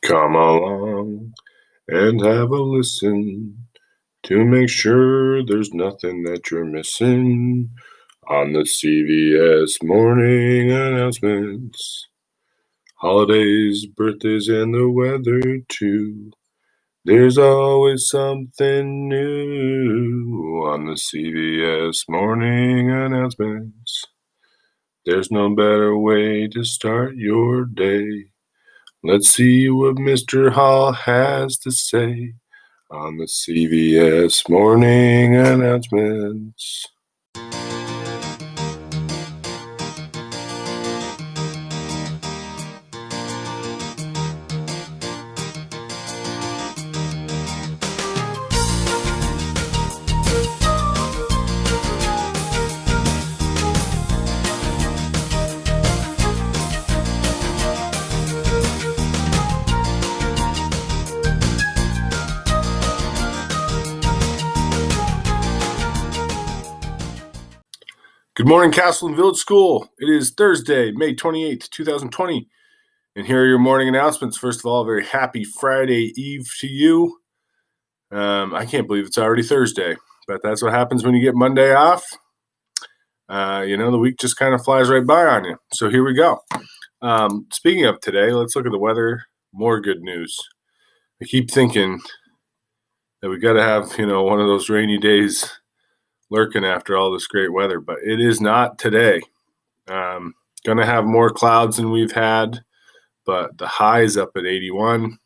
Come along and have a listen to make sure there's nothing that you're missing on the CVS morning announcements. Holidays, birthdays, and the weather too. There's always something new on the CVS morning announcements. There's no better way to start your day. Let's see what Mr. Hall has to say on the CVS morning announcements. Good morning, Castleton Village School. It is Thursday, May 28th, 2020. And here are your morning announcements. First of all, a very happy Friday Eve to you. I can't believe it's already Thursday, but that's what happens when you get Monday off. The week just kind of flies right by on you. So here we go. Speaking of today, let's look at the weather. More good news. I keep thinking that we got to have, one of those rainy days lurking after all this great weather, but it is not today. Going to have more clouds than we've had, but the high is up at 81.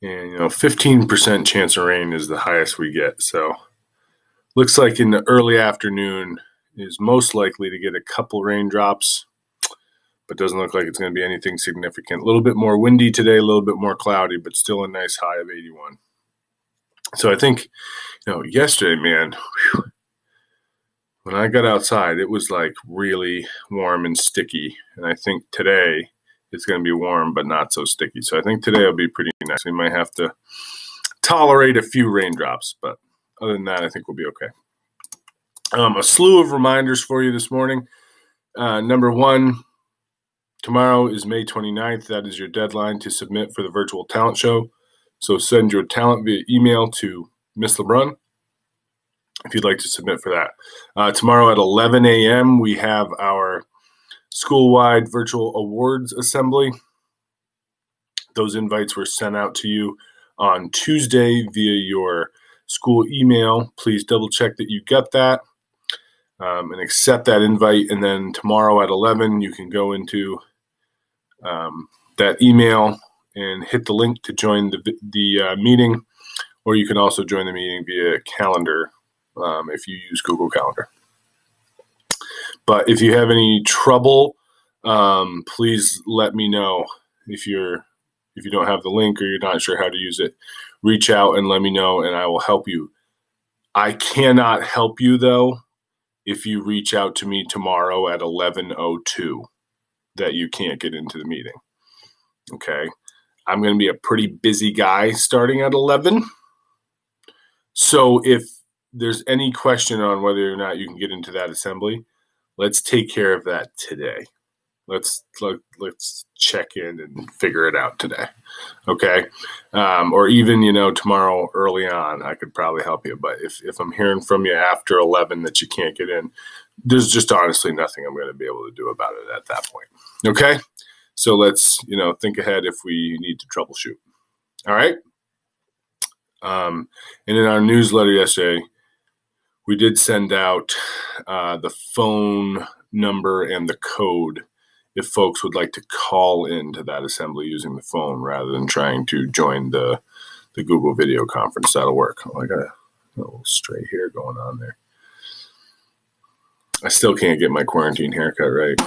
And, 15% chance of rain is the highest we get. So looks like in the early afternoon is most likely to get a couple raindrops, but doesn't look like it's going to be anything significant. A little bit more windy today, a little bit more cloudy, but still a nice high of 81. So I think, yesterday, man, when I got outside, it was like really warm and sticky. And I think today it's going to be warm, but not so sticky. So I think today will be pretty nice. We might have to tolerate a few raindrops, but other than that, I think we'll be okay. A slew of reminders for you this morning. Number one, tomorrow is May 29th. That is your deadline to submit for the virtual talent show. So send your talent via email to Miss LeBrun if you'd like to submit for that. Tomorrow at 11 a.m., we have our school-wide virtual awards assembly. Those invites were sent out to you on Tuesday via your school email. Please double-check that you got that and accept that invite. And then tomorrow at 11, you can go into that email and hit the link to join the meeting, or you can also join the meeting via calendar if you use Google Calendar. But if you have any trouble, please let me know. If you don't have the link or you're not sure how to use it, reach out and let me know, and I will help you. I cannot help you, though, if you reach out to me tomorrow at 11:02 that you can't get into the meeting. Okay? I'm going to be a pretty busy guy starting at 11. So if there's any question on whether or not you can get into that assembly, let's take care of that today. Let's check in and figure it out today. Okay? Or even, tomorrow early on, I could probably help you. But if I'm hearing from you after 11 that you can't get in, there's just honestly nothing I'm going to be able to do about it at that point. Okay? So let's, think ahead if we need to troubleshoot. All right? And in our newsletter yesterday, we did send out the phone number and the code if folks would like to call into that assembly using the phone rather than trying to join the Google video conference. That'll work. Oh, I got a little stray hair going on there. I still can't get my quarantine haircut right.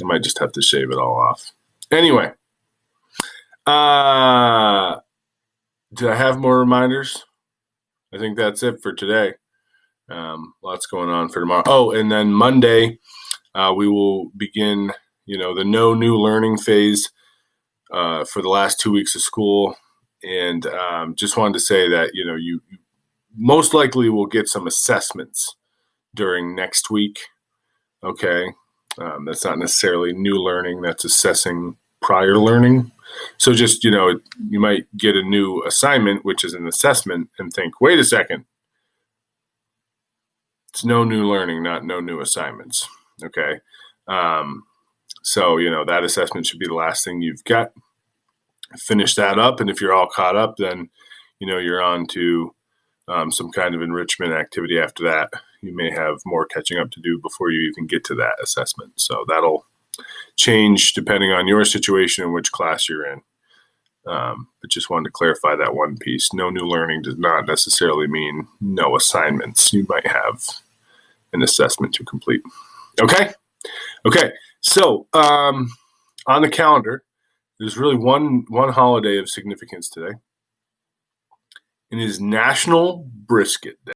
I might just have to shave it all off. Anyway, did I have more reminders? I think that's it for today. Lots going on for tomorrow. Oh, and then Monday, we will begin, the no new learning phase for the last 2 weeks of school. And just wanted to say that, you most likely will get some assessments during next week. Okay. That's not necessarily new learning. That's assessing prior learning. So just, you might get a new assignment, which is an assessment, and think, wait a second, it's no new learning, not no new assignments. Okay. So, that assessment should be the last thing you've got. Finish that up. And if you're all caught up, then, you're on to some kind of enrichment activity after that. You may have more catching up to do before you even get to that assessment. So that'll change depending on your situation and which class you're in. But just wanted to clarify that one piece. No new learning does not necessarily mean no assignments. You might have an assessment to complete. Okay. So on the calendar, there's really one holiday of significance today. It is National Brisket Day.